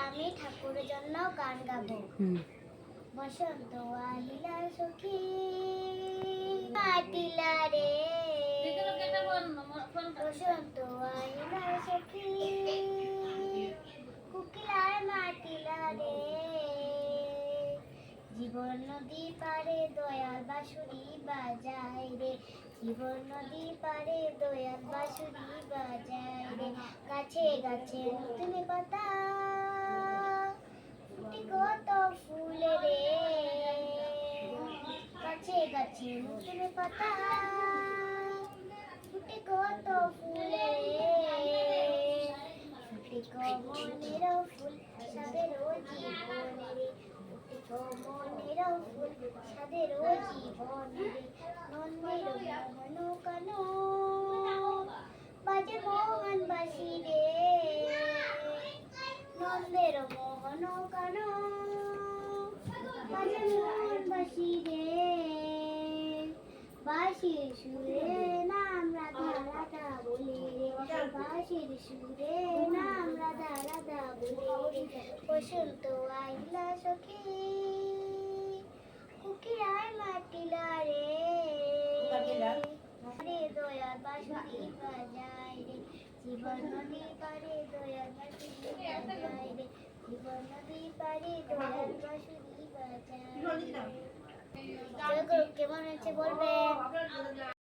আমি ঠাকুরের জন্য গান গাবো। বসন্ত আহিলা সখী মাতিলা রে, বসন্ত আহিলা সখী কুকিলায় মাতিলা রে, জীবন নদী পারে দয়াল বাঁশুরি বাজায় রে, জীবন নদী পারে দয়াল বাঁশুরি বাজায় রে, গাছে গাছে নতুন পাতা ফুটি কত ফুল রে, গাছে গাছে নতুন পাতা ফুটি কত ফুল রে, ফুটি কমলের ফুল সাদের জীবনে রে, ফুটি কমলের ফুল সাদের জীবনে রে, নন্দের মোহন কানো বাজে মোহন বাসি রে, নন্দের মোহন কানো বাজে মোহন বাসি রে, বাঁশির সুরে নাম রাধা রাধা বলে রে, বাঁশির সুরে নাম রাধা রাধা বলে রে, বসন্ত আইলা সখী কুকিরায় মাতিলা রে, রে দয়াল বাঁশুরি বাজায় রে, জীবন নদী পারে দয়াল বাঁশুরি বাজায় রে, জীবন নদী পারে দয়াল বাঁশুরি বাজায় রে। কেমন হয়েছে বলবে?